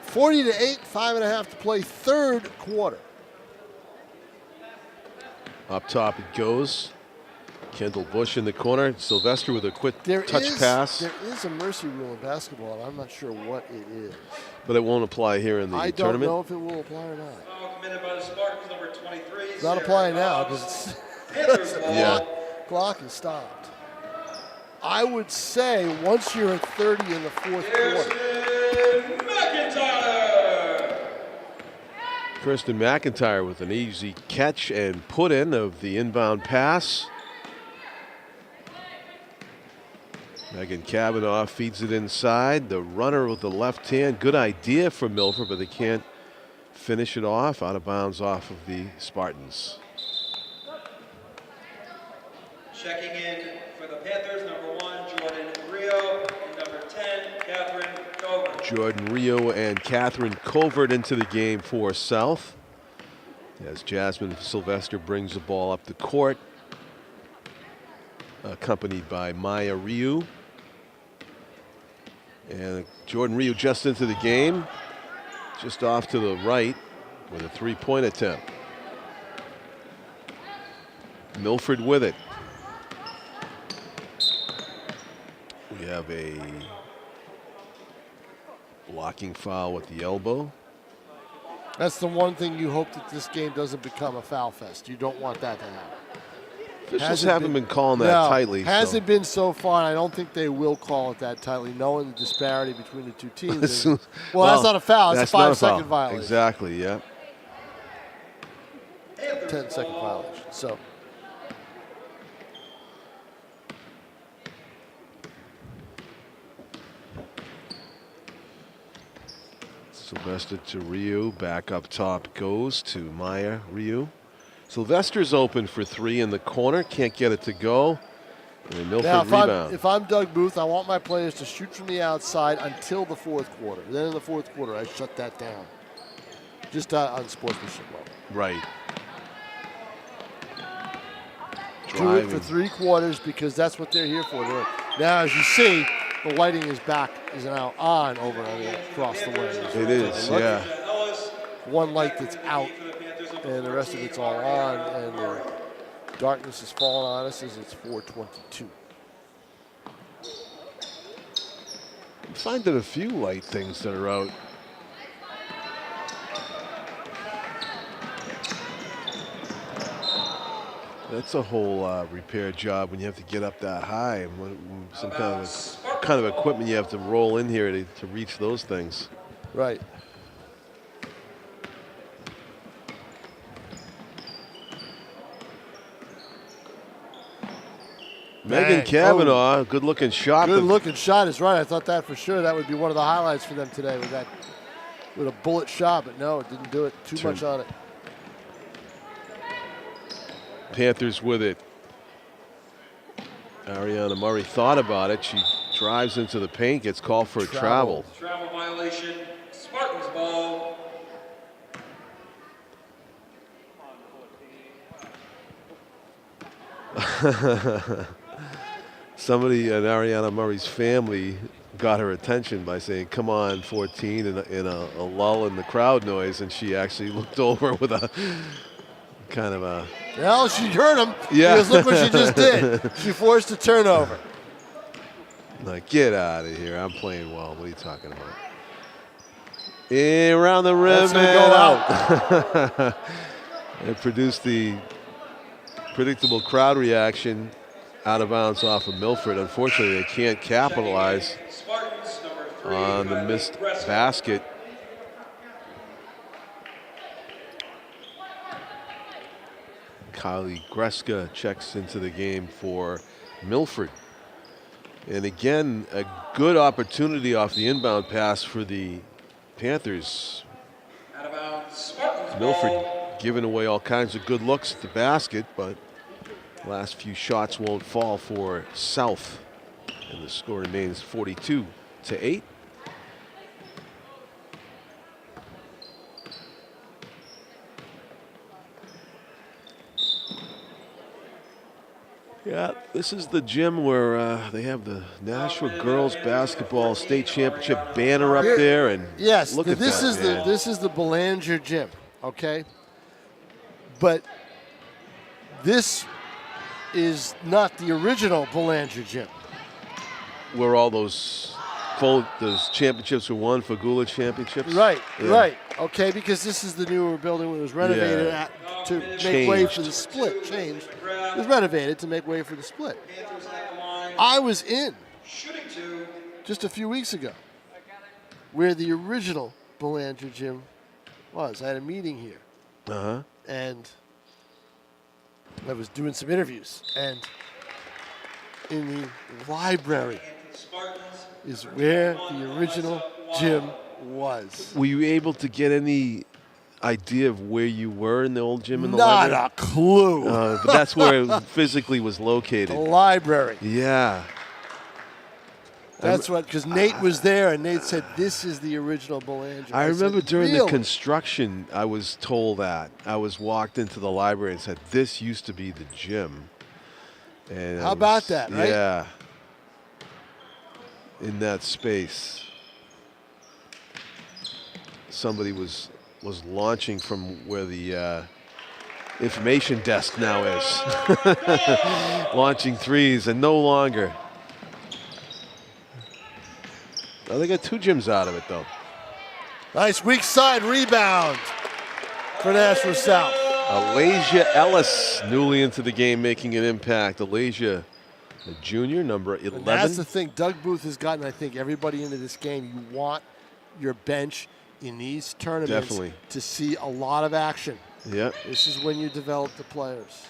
40-8, 5.5 to play, third quarter. Up top it goes. Kendall Bush in the corner. Sylvester with a quick touch pass. There is a mercy rule in basketball, and I'm not sure what it is. But it won't apply here in the tournament? tournament? I don't know if it will apply or not. Foul committed by the Spartans, number 23. It's not applying now because the clock is stopped. I would say once you're at 30 in the fourth quarter. Kirsten McIntyre with an easy catch and put in of the inbound pass. Megan Cavanaugh feeds it inside. The runner with the left hand. Good idea for Milford, but they can't finish it off. Out of bounds off of the Spartans. Checking in for the Panthers, number 1, Jordan Rio, and number 10, Catherine Covert. Jordan Rio and Catherine Covert into the game for South. As Jasmine Sylvester brings the ball up the court, accompanied by Maya Ryu. And Jordan Rio just into the game, just off to the right with a three-point attempt. Milford with it. We have a blocking foul with the elbow. That's the one thing you hope that this game doesn't become a foul fest. You don't want that to happen. Officials haven't been calling that tightly. Hasn't been so far, and I don't think they will call it that tightly, knowing the disparity between the two teams. Well, that's not a foul. It's a 5-second violation. Exactly, yeah. 10-second violation. So. Sylvester to Ryu, back up top goes to Maya Ryu. Sylvester's open for three in the corner, can't get it to go. And Milford now, rebound. if I'm Doug Booth, I want my players to shoot from the outside until the fourth quarter. Then in the fourth quarter, I shut that down. Just on sportsmanship level. Right. Do it for 3 quarters because that's what they're here for. Now, as you see, the lighting is now on over across the way. It is, yeah. One light that's out, and the rest of it's all on, and the darkness is falling on us as it's 4:22. I'm finding a few light things that are out. That's a whole repair job when you have to get up that high, and some kind of equipment you have to roll in here to reach those things. Right. Megan Cavanaugh, good-looking shot. Good-looking shot is right. I thought that for sure. That would be one of the highlights for them today with a bullet shot, but no, it didn't do it. Too much on it. Panthers with it. Ariana Murray thought about it. She drives into the paint, gets called for a travel. Travel violation, Spartans ball. Somebody in Ariana Murray's family got her attention by saying, "Come on, 14," in a lull in the crowd noise, and she actually looked over with a kind of a... Well, she heard him. Yeah. Because look what she just did. She forced a turnover. Like, get out of here. I'm playing well. What are you talking about? Around the rim. That's going to go out. It produced the predictable crowd reaction out of bounds off of Milford. Unfortunately, they can't capitalize on the missed basket. Kylie Greska checks into the game for Milford. And again, a good opportunity off the inbound pass for the Panthers. Milford giving away all kinds of good looks at the basket, but last few shots won't fall for South. And the score remains 42-8. Yeah, this is the gym where they have the Nashua girls basketball state championship banner up there, and yes, look at this that. This is the Belanger gym, okay? But this is not the original Belanger gym. Where all those championships were won for Gula championships. Right, Yeah. right. Okay, because this is the newer building that was renovated to make way for the split. Changed. It was renovated to make way for the split. I was in Shooting 2. just a few weeks ago where the original Belanger gym was. I had a meeting here. Uh-huh. And I was doing some interviews. And in the library Spartans. is where the original gym was. Were you able to get any idea of where you were in the old gym in the Not library? a clue. But that's where it physically was The located. library. Yeah. That's what, because Nate was there, and Nate said, this is the original Belanger. I remember said, during the "Really?" construction, I was told that. I was walked into the library and said, this used to be the gym. And How about that, right? Yeah. In that space. Somebody was launching from where the information desk now is. Launching threes, and no longer. Oh, they got 2 gyms out of it, though. Nice weak side rebound for Nashua South. Alasia Ellis, newly into the game, making an impact. Alasia, a junior, number 11. And that's the thing. Doug Booth has gotten, I think, everybody into this game. You want your bench in these tournaments Definitely. to see a lot of action. Yep. This is when you develop the players.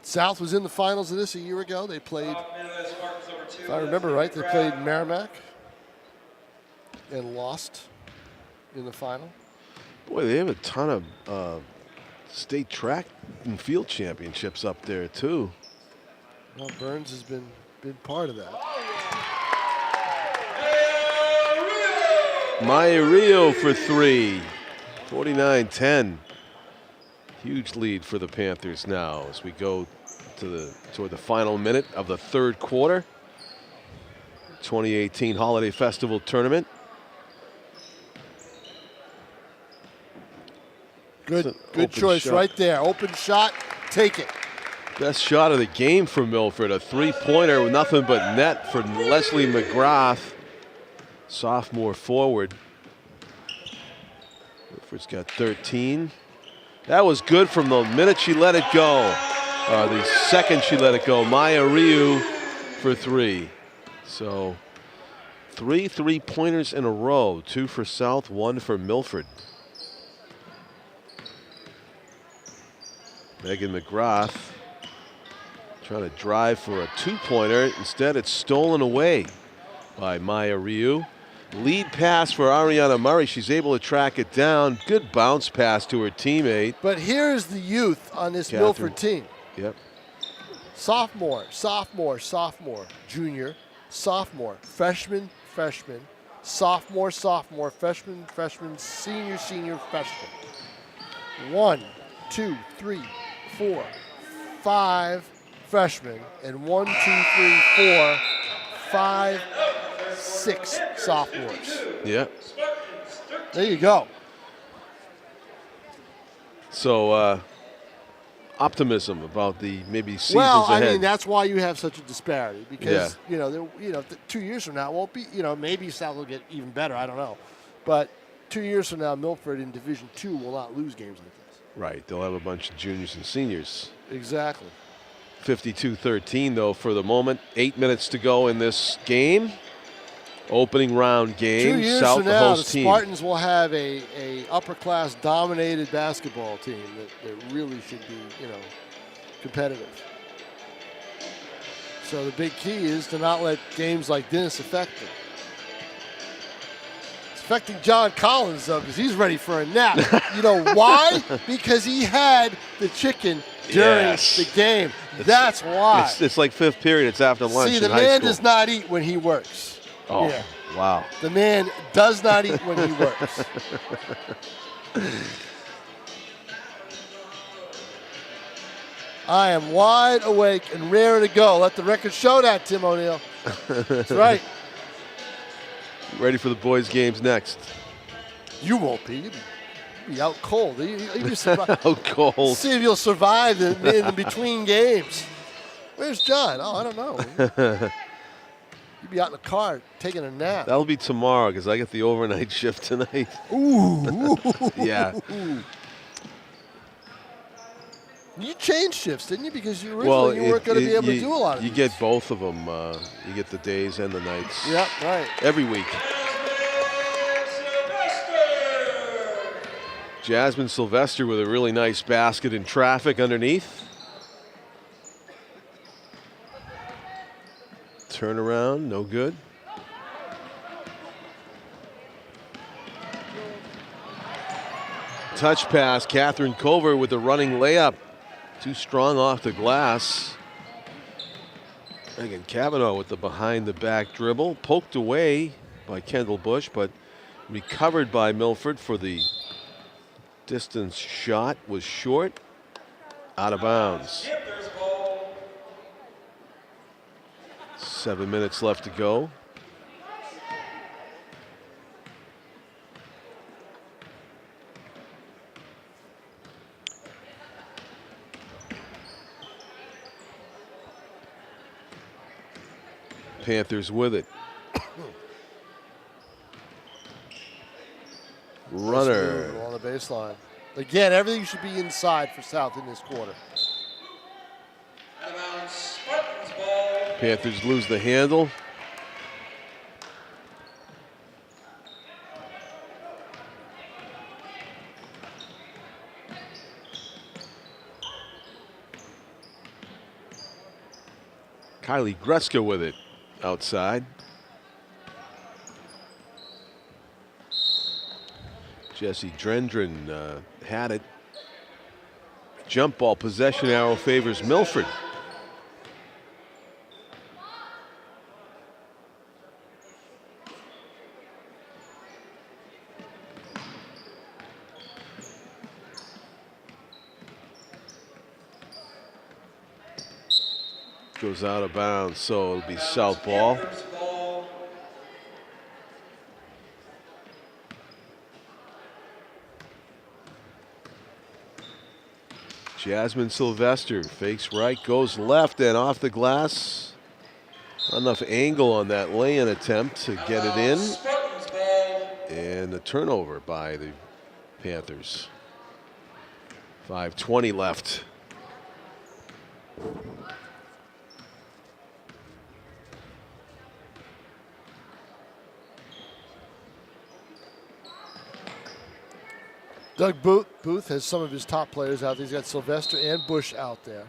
South was in the finals of this a year ago. They played, if I remember right, they played Merrimack and lost in the final. Boy, they have a ton of state track and field championships up there, too. Well, Burns has been part of that. Maya Rio for 3. 49-10. Huge lead for the Panthers now as we go toward the final minute of the third quarter. 2018 Holiday Festival Tournament. Good open choice shot. right there. Open shot, take it. Best shot of the game for Milford. A 3-pointer with nothing but net for Leslie McGrath, sophomore forward. Milford's got 13. That was good from the minute she let it go. The second she let it go. Maya Ryu for 3. So 3 3-pointers in a row. 2 for South, 1 for Milford. Megan McGrath trying to drive for a 2-pointer. Instead, it's stolen away by Maya Ryu. Lead pass for Ariana Murray. She's able to track it down. Good bounce pass to her teammate. But here's the youth on this Catherine. Milford team. Yep. Sophomore, junior, sophomore, freshman, sophomore, freshman, senior, freshman. 1, 2, 3, 4, 5 freshmen, and 1, 2, 3, 4, 5, 6 sophomores. Yep. There you go. So optimism about the maybe seasons Well, ahead. I mean, that's why you have such a disparity because you know, 2 years from now it won't be. Maybe South will get even better. I don't know, but 2 years from now, Milford in Division II will not lose games like this. Right. They'll have a bunch of juniors and seniors. Exactly. 52-13 though for the moment. 8 minutes to go in this game. Opening round game. 2 years South from the now, the host team. Spartans will have a upper class dominated basketball team that really should be competitive. So the big key is to not let games like this affect them. It's affecting John Collins though because he's ready for a nap. You know why? Because he had the chicken during the game. That's why. It's like fifth period. It's after lunch. See, the in high man school. does not eat when he works. Oh, Yeah. wow. The man does not eat when he works. I am wide awake and raring to go. Let the record show that, Tim O'Neill. That's right. Ready for the boys' games next. You won't be. You'll be out cold. You survive. Out cold. See if you'll survive in the between games. Where's John? Oh, I don't know. You'd be out in the car taking a nap. That'll be tomorrow because I get the overnight shift tonight. Ooh. Yeah. You changed shifts, didn't you? Because you originally you weren't going to be able to do a lot of You these. get both of them. You get the days and the nights. Yep, right. Every week. Jasmine Sylvester with a really nice basket in traffic underneath. Turnaround, no good. Touch pass, Catherine Culver with a running layup. Too strong off the glass. Again, Kavanaugh with the behind the back dribble. Poked away by Kendall Bush, but recovered by Milford for the distance shot. Was short. Out of bounds. 7 minutes left to go. Panthers with it. Runner. On the baseline. Again, everything should be inside for South in this quarter. Panthers lose the handle. Kylie Greska with it outside. Jesse Drendren had it. Jump ball possession arrow favors Milford. Goes out of bounds, so it'll be South ball. Jasmine Sylvester fakes right, goes left, and off the glass. Not enough angle on that lay-in attempt to get it in. And a turnover by the Panthers. 5:20 left. Doug Booth has some of his top players out there. He's got Sylvester and Bush out there.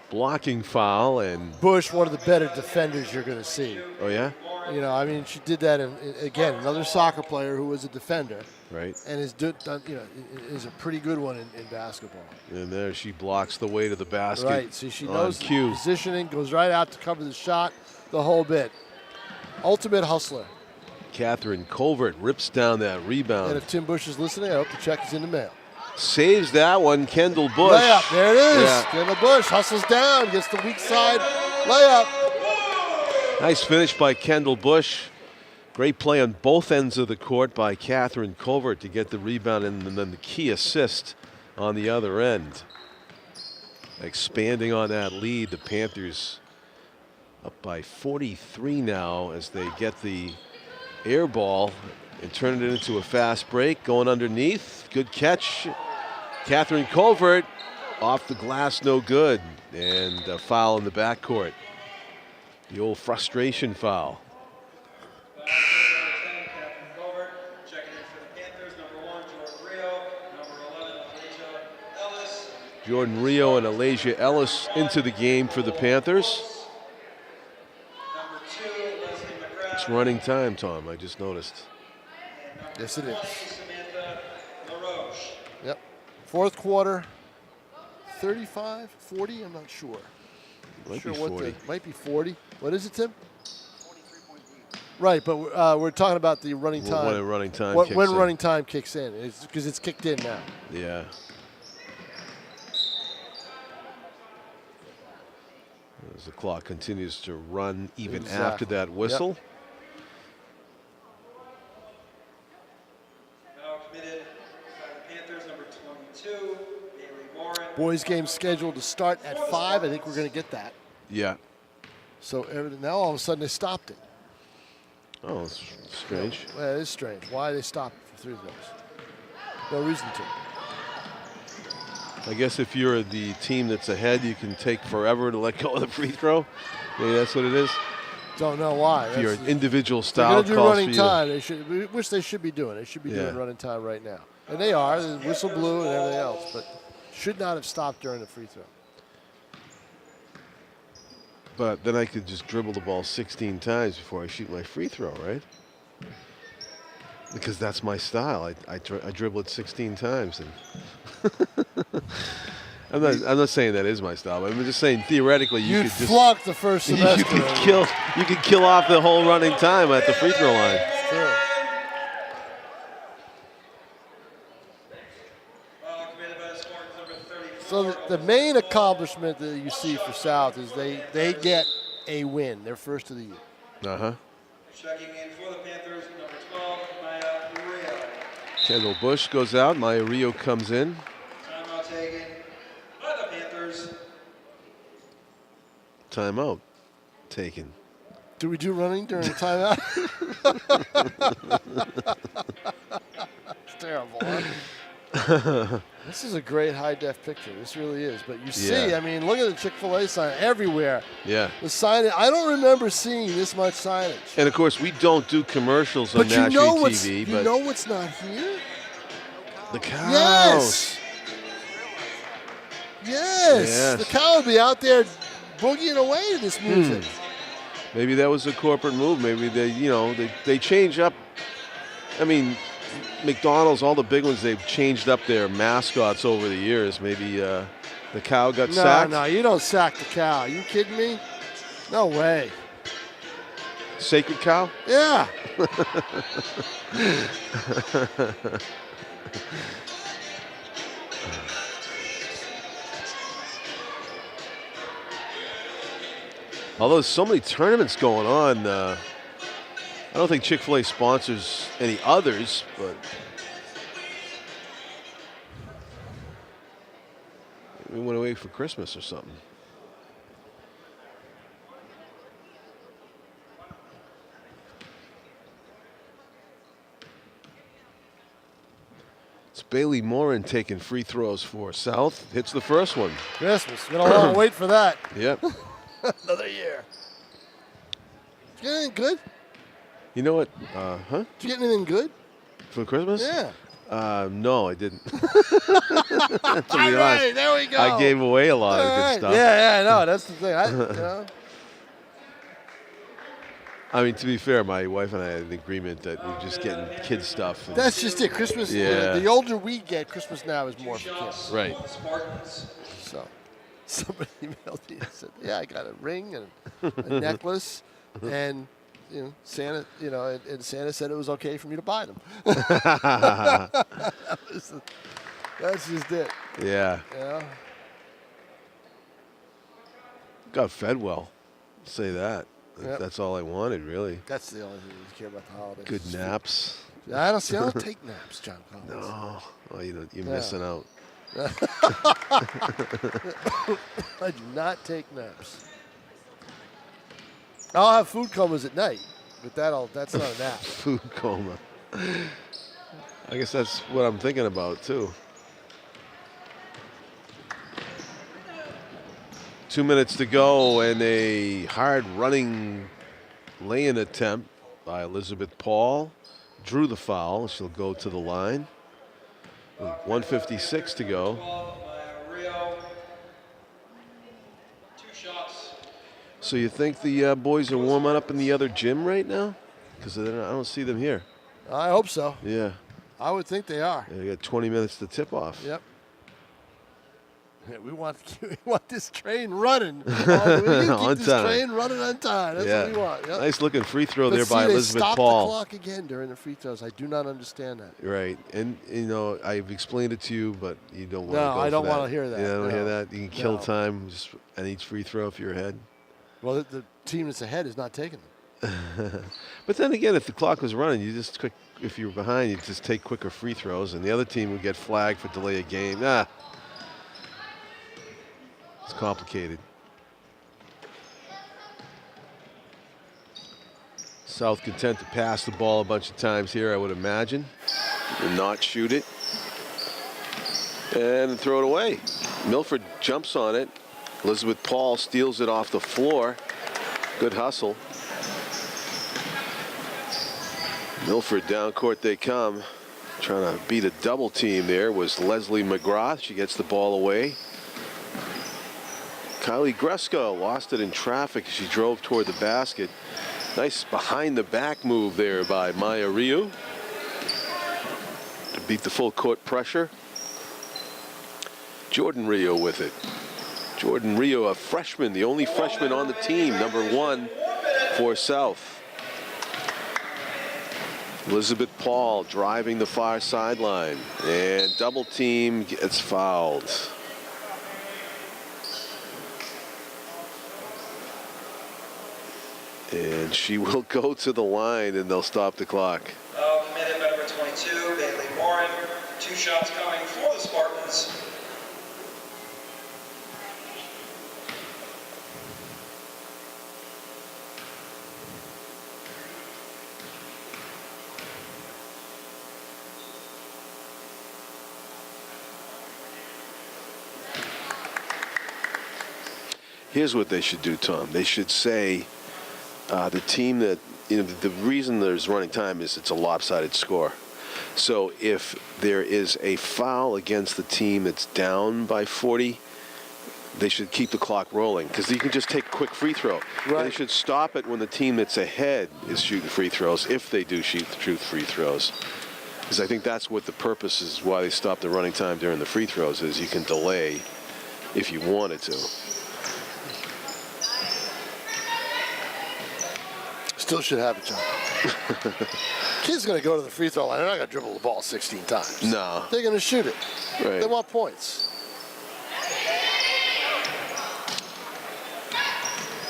Blocking foul, and Bush, one of the better defenders you're going to see. Oh yeah? You know, I mean, she did that again. Another soccer player who was a defender, Right. and is is a pretty good one in basketball. And there she blocks the way to the basket. Right. See, she on knows the cue. positioning, goes right out to cover the shot, the whole bit. Ultimate hustler. Catherine Colvert rips down that And rebound. if Tim Bush is listening, I hope the check is in the mail. Saves that one, Kendall Bush. Layup, there it is. Yeah. Kendall Bush hustles down, gets the weak side layup. Nice finish by Kendall Bush. Great play on both ends of the court by Catherine Colvert to get the rebound and then the key assist on the other end. Expanding on that lead, the Panthers up by 43 now as they get the air ball and turn it into a fast break. Going underneath, good catch. Catherine Colvert off the glass, no good. And a foul in the backcourt. The old frustration foul. Jordan Rio and Alasia Ellis into the game for the Panthers. It's running time, Tom, I just noticed. Yes, it is. Yep. Fourth quarter, 35, 40, I'm not sure. Might be 40. Might be 40. What is it, Tim? Right, but we're talking about the running time. When running time when kicks in. running time kicks in, because it's kicked in now. Yeah. As the clock continues to run even after that whistle. Yep. Now committed by the Panthers, number 22, Bailey Warren. Boys game scheduled to start at 5. I think we're going to get that. Yeah. So now all of a sudden they stopped it. Oh, it's strange. Well, it is strange. Why they stopped it for 3 minutes? No reason to. I guess if you're the team that's ahead, you can take forever to let go of the free throw. Maybe that's what it is. Don't know why. If you're an individual They're style going to do calls running for you. time. Which they should be doing. They should be doing running time right now. And they are. The whistle blew and everything else. But should not have stopped during the free throw. But then I could just dribble the ball 16 times before I shoot my free throw, right? Because that's my style. I dribble it 16 times. And I'm not saying that is my style, but I'm just saying theoretically you could just flunk the first semester. you could kill off the whole running time at the free throw line. Sure. So the main accomplishment that you see for South is they get a win, their first of the year. Uh-huh. Checking in for the Panthers, number 12, Maya Rio. Kendall Bush goes out. Maya Rio comes in. Timeout taken by the Panthers. Timeout taken. Do we do running during the timeout? It's terrible, huh? This is a great high-def picture. This really is. But you see, I mean, look at the Chick-fil-A sign everywhere. Yeah. The signage, I don't remember seeing this much signage. And, of course, we don't do commercials on Nashua TV. But you know what's not here? The cows. Yes. Yes. The cow would be out there boogieing away to this music. Maybe that was a corporate move. Maybe they change up. I mean, McDonald's, all the big ones, they've changed up their mascots over the years. Maybe the cow got sacked. No, you don't sack the cow. Are you kidding me? No way. Sacred cow? Yeah. Although there's so many tournaments going on, I don't think Chick-fil-A sponsors any others, but we went away for Christmas or something. It's Bailey Morin taking free throws for South. Hits the first one. Christmas. Got a long wait for that. Yep. Another year. Did you get anything good? You know what? Did you get anything good? For Christmas? Yeah. No, I didn't. To be All right, honest, there we go. I gave away a lot of All good right. stuff. Yeah, I know. That's the thing. I mean, to be fair, my wife and I had an agreement that we're just getting kid stuff. And That's just it. Christmas, Yeah. the older we get, Christmas now is more for kids. Right. So somebody emailed me and said, yeah, I got a ring and a necklace and Santa, and Santa said it was okay for me to buy them. That's just it. Yeah. Yeah. Got fed well. Say that. Yep. That's all I wanted, really. That's the only thing you care about the holidays. Good naps. I don't take naps, John Collins. No. Oh, you're missing out. I do not take naps. I'll have food comas at night, but that's not a nap. Food coma. I guess that's what I'm thinking about, too. 2 minutes to go, and a hard-running lay-in attempt by Elizabeth Paul. Drew the foul. She'll go to the line. With 1:56 to go. So you think the boys are warming up in the other gym right now? Because I don't see them here. I hope so. Yeah. I would think they are. They got 20 minutes to tip off. Yep. Yeah, we want this train running. We keep this train running on time. That's what we want. Yep. Nice looking free throw But there see, by they Elizabeth stop Paul. the clock again during the free throws. I do not understand that. Right, and I've explained it to you, but you don't want to. No, I don't want to hear that. You don't hear No. that. You can kill No. time just on each free throw if you're ahead. Well, the team that's ahead is not taking them. But then again, if the clock was running, if you were behind, you just take quicker free throws, and the other team would get flagged for delay of game. It's complicated. South content to pass the ball a bunch of times here, I would imagine, and not shoot it. And throw it away. Milford jumps on it. Elizabeth Paul steals it off the floor. Good hustle. Milford down court they come. Trying to beat a double team there was Leslie McGrath. She gets the ball away. Kylie Gresko lost it in traffic as she drove toward the basket. Nice behind the back move there by Maya Ryu to beat the full court pressure. Jordan Rio with it. Jordan Rio, a freshman, the only freshman on the team, #1 for South. Elizabeth Paul driving the far sideline, and double team gets fouled. And she will go to the line, and they'll stop the clock. Committed by number 22, Bailey Warren. 2 shots coming for the Spartans. Here's what they should do, Tom. They should say the team that, the reason there's running time is it's a lopsided score. So if there is a foul against the team that's down by 40, they should keep the clock rolling because you can just take a quick free throw. Right. And they should stop it when the team that's ahead is shooting free throws, if they do shoot free throws. Because I think that's what the purpose is, why they stop the running time during the free throws, is you can delay if you wanted to. Still should have it, John. Kids going to go to the free throw line. They're not going to dribble the ball 16 times. No. They're going to shoot it. Right. They want points.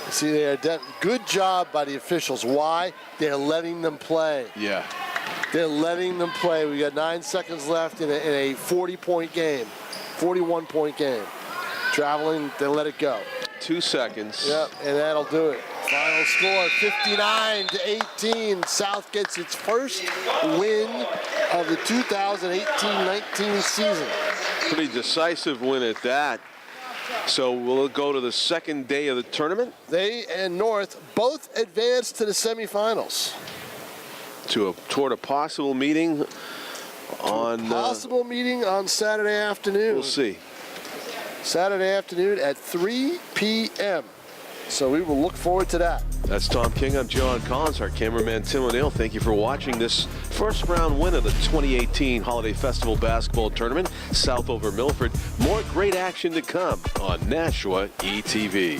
See, they are good job by the officials. Why? They're letting them play. Yeah. They're letting them play. We got 9 seconds left in a 40-point game, 41-point game. Traveling, they let it go. 2 seconds. Yep, and that'll do it. Final score, 59-18. South gets its first win of the 2018-19 season. Pretty decisive win at that. So we'll go to the second day of the tournament. They and North both advanced to the semifinals. Toward a possible meeting on... Possible meeting on Saturday afternoon. We'll see. Saturday afternoon at 3 p.m. So we will look forward to that. That's Tom King. I'm John Collins. Our cameraman Tim O'Neill. Thank you for watching this first round win of the 2018 Holiday Festival Basketball Tournament. South over Milford. More great action to come on Nashua ETV.